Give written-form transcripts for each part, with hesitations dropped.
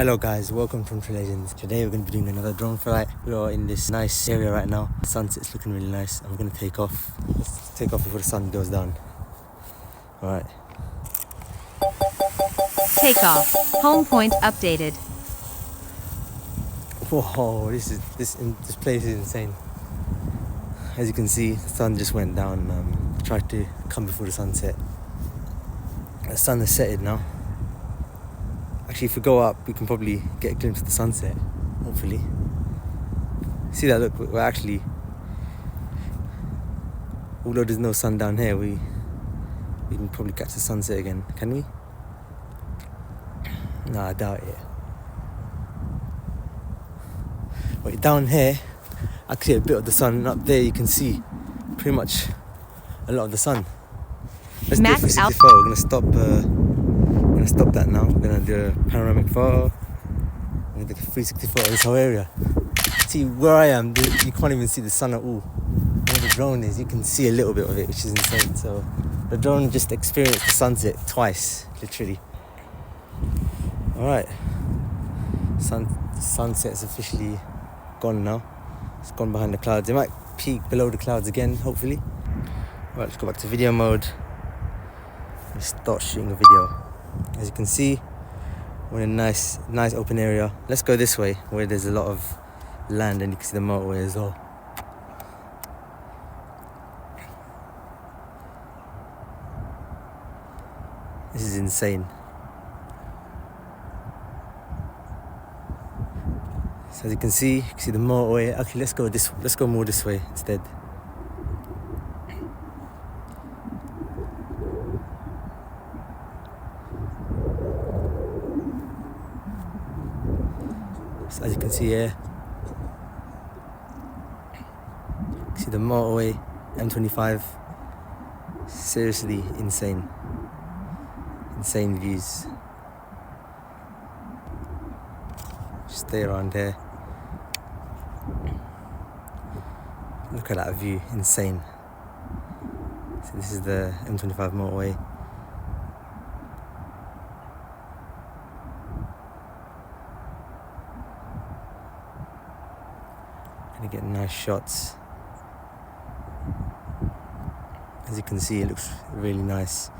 Hello guys, welcome from Legends. Today we're going to be doing another drone flight. We are in this nice area right now. The sunset's looking really nice and we're going to take off. Let's take off before the sun goes down. Alright. Take off. Home point updated. Whoa, this place is insane. As you can see, the sun just went down. Tried to come before the sunset. The sun is setting now. Actually, if we go up, we can probably get a glimpse of the sunset, hopefully. See that, look, we're actually, although there's no sun down here, we can probably catch the sunset again, can we? Nah, I doubt it. Wait, down here, I can see a bit of the sun, and up there you can see pretty much a lot of the sun. Let's do a 360 photo. We're gonna stop that now. We're gonna do a panoramic photo. We're gonna take a 360 photo of this whole area. See where I am, you can't even see the sun at all. Where the drone is, you can see a little bit of it, which is insane. So the drone just experienced the sunset twice, literally. Alright. Sunset's officially gone now. It's gone behind the clouds. It might peak below the clouds again, hopefully. Alright, let's go back to video mode. Let's start shooting a video. As you can see, we're in a nice open area. Let's go this way where there's a lot of land and you can see the motorway as well. This is insane. So as you can see the motorway. Actually, let's go more this way instead. So as you can see here, see the motorway, M25. Seriously insane. Insane views. Stay around here. Look at that view, insane. So this is the M25 motorway. Gonna get nice shots. As you can see, it looks really nice.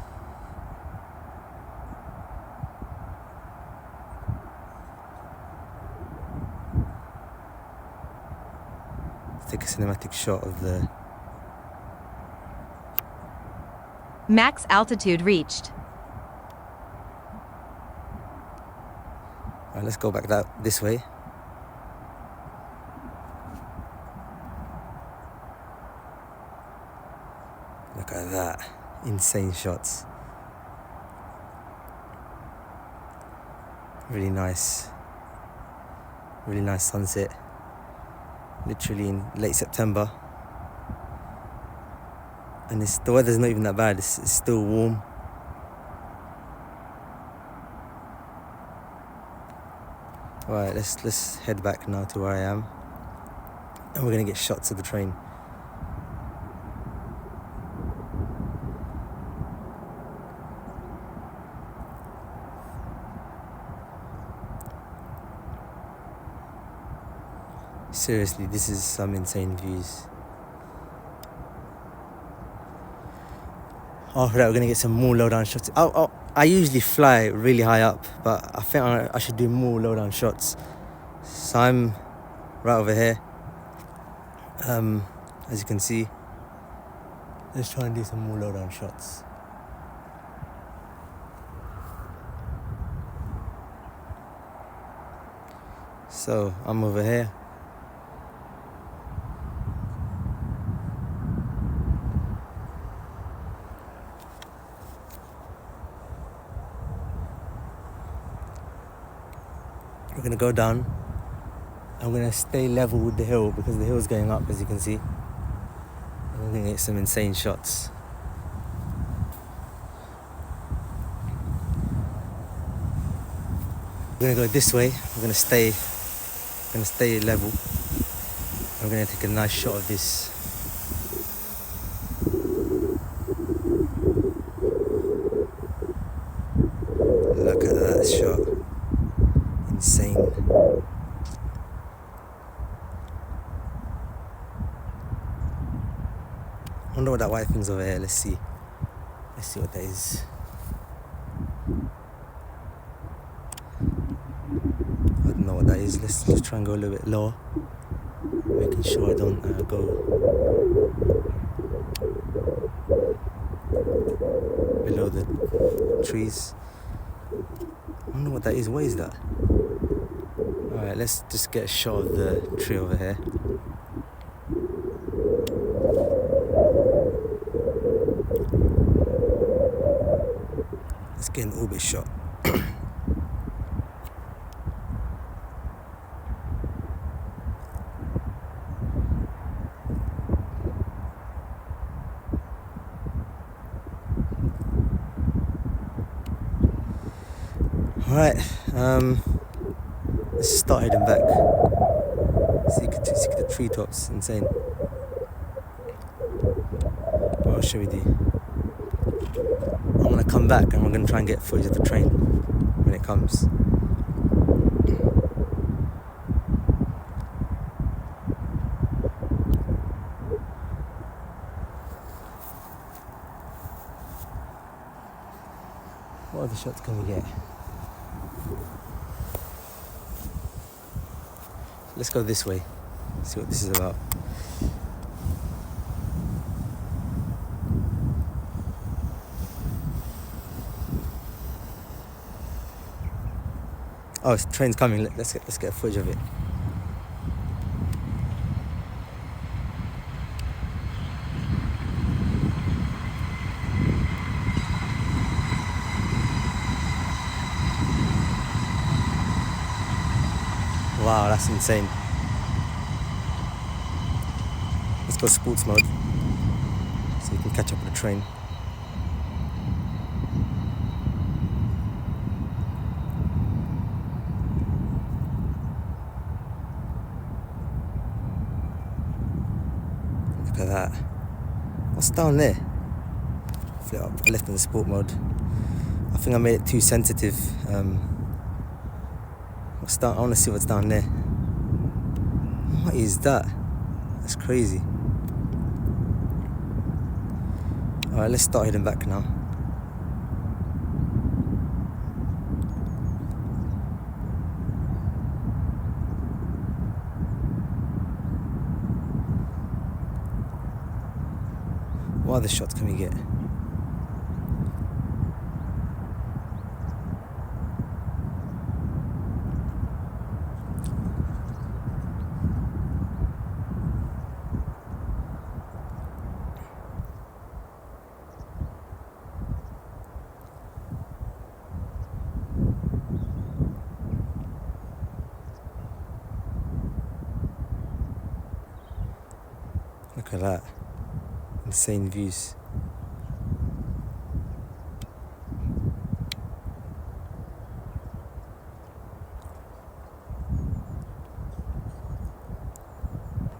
Let's take a cinematic shot of the max altitude reached. Alright, let's go back this way. Look at that. Insane shots. Really nice. Really nice sunset. Literally in late September. And the weather's not even that bad. It's still warm. Alright, let's head back now to where I am. And we're gonna get shots of the train. Seriously, this is some insane views. After that, we're gonna get some more low-down shots. I usually fly really high up, but I think I should do more low-down shots. So I'm right over here. As you can see, let's try and do some more low-down shots. So I'm over here. We're gonna go down. I'm gonna stay level with the hill because the hill's going up, as you can see. And we're gonna get some insane shots. We're gonna go this way. We're gonna stay level. I'm gonna take a nice shot of this. Look at that shot. I wonder what that white thing's over here. Let's see what that is. I don't know what that is. Let's try and go a little bit lower, making sure I don't go below the trees. I wonder what that is. What is that? Alright, let's just get a shot of the tree over here. Let's get an orbit shot. Alright, let's start heading back. See the treetops, insane. What else should we do? I'm gonna come back and we're gonna try and get footage of the train when it comes. What other shots can we get? Let's go this way, see what this is about. Oh, the train's coming. Let's get footage of it. Wow, that's insane. Let's go sports mode so you can catch up with the train. Look at that. What's down there? Flip up. I left in the sport mode. I think I made it too sensitive. I want to see what's down there. What is that? That's crazy. Alright, let's start heading back now. What other shots can we get? Look at that. Insane views.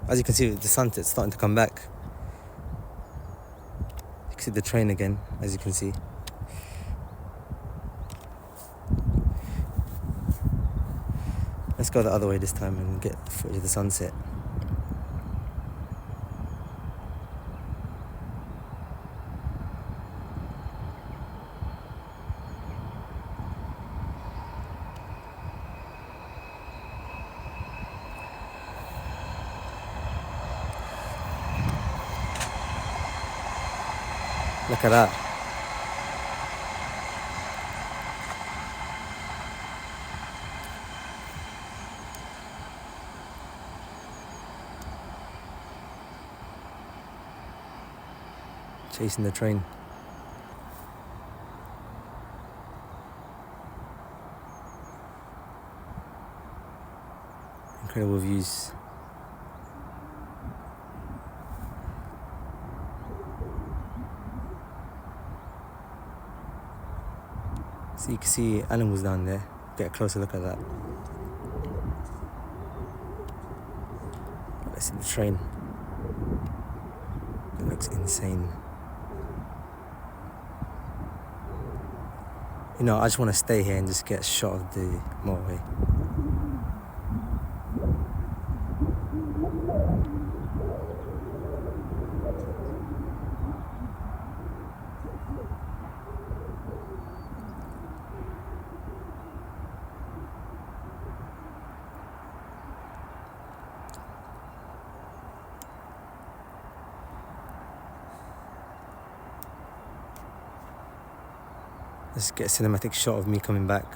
As you can see, the sunset's starting to come back. You can see the train again, as you can see. Let's go the other way this time and get the footage of the sunset. Look at that. Chasing the train. Incredible views. So you can see animals down there. Get a closer look at that. Let's see the train. It looks insane. You know, I just want to stay here and just get a shot of the motorway. Let's get a cinematic shot of me coming back.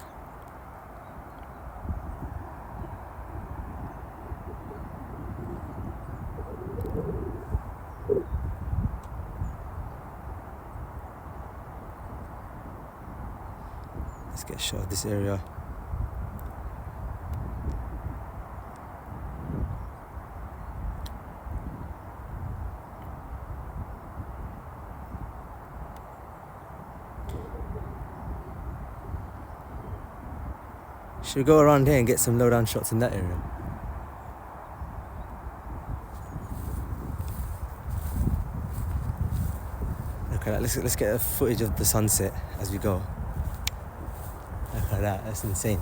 Let's get a shot of this area. Should we go around here and get some low-down shots in that area? Okay, let's get a footage of the sunset as we go. Look at that, that's insane.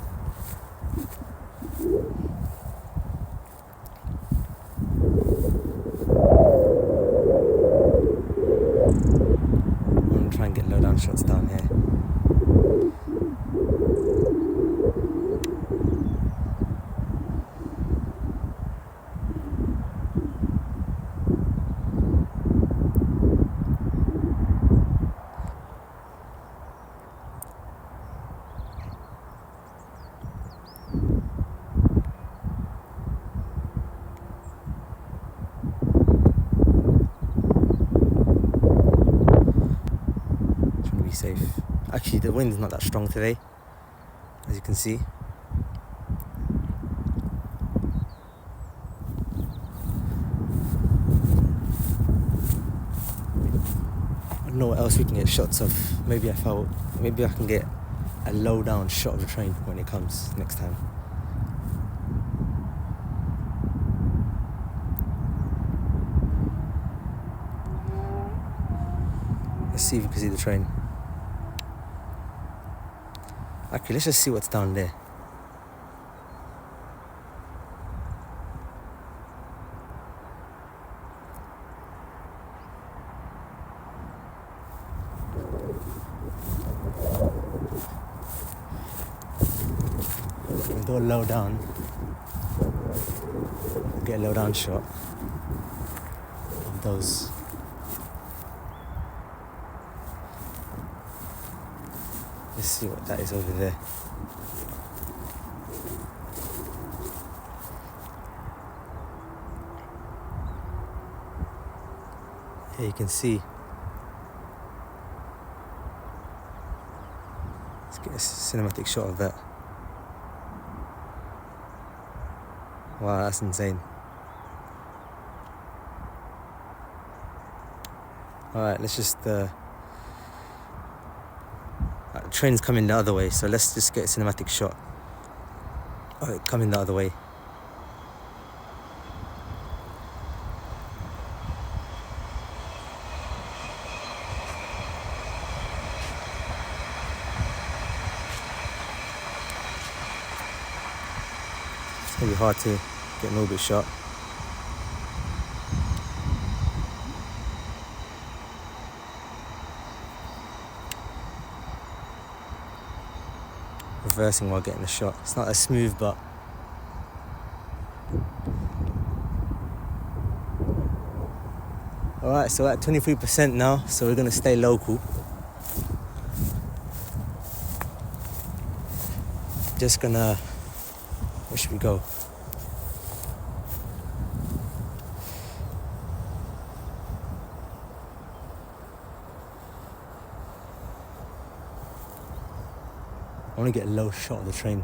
I'm gonna try and get low-down shots down here. Safe. Actually, the wind is not that strong today, as you can see. I don't know what else we can get shots of. Maybe I can get a low down shot of the train when it comes next time. Let's see if we can see the train. Okay, let's just see what's down there. We'll go low down. Get a low down shot of those. Let's see what that is over there. Here you can see. Let's get a cinematic shot of that. Wow, that's insane. Alright, let's just the train's coming the other way, so let's just get a cinematic shot. Alright, coming the other way. It's gonna be hard to get an orbit shot. Reversing while getting the shot. It's not as smooth, but alright, so at 23% now, so we're gonna stay local. Just gonna, where should we go? I want to get a low shot of the train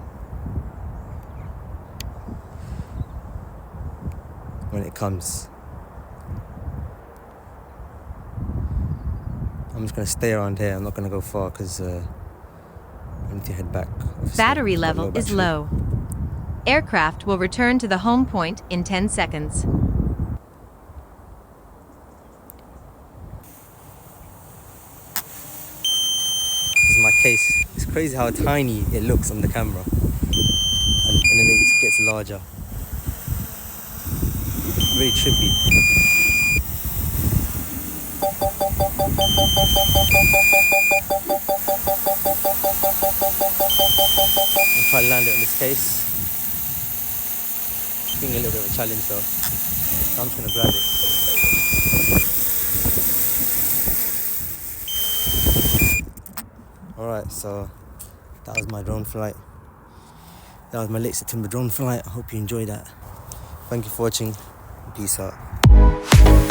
when it comes. I'm just going to stay around here. I'm not going to go far because I need to head back. Obviously, Battery level is low. Aircraft will return to the home point in 10 seconds. This is my case. It's crazy how tiny it looks on the camera, and then it gets larger. Really trippy. I'll try to land it on this case. It's being a little bit of a challenge though, so I'm just gonna grab it. Alright, so that was my drone flight. That was my late September drone flight. I hope you enjoyed that. Thank you for watching. Peace out.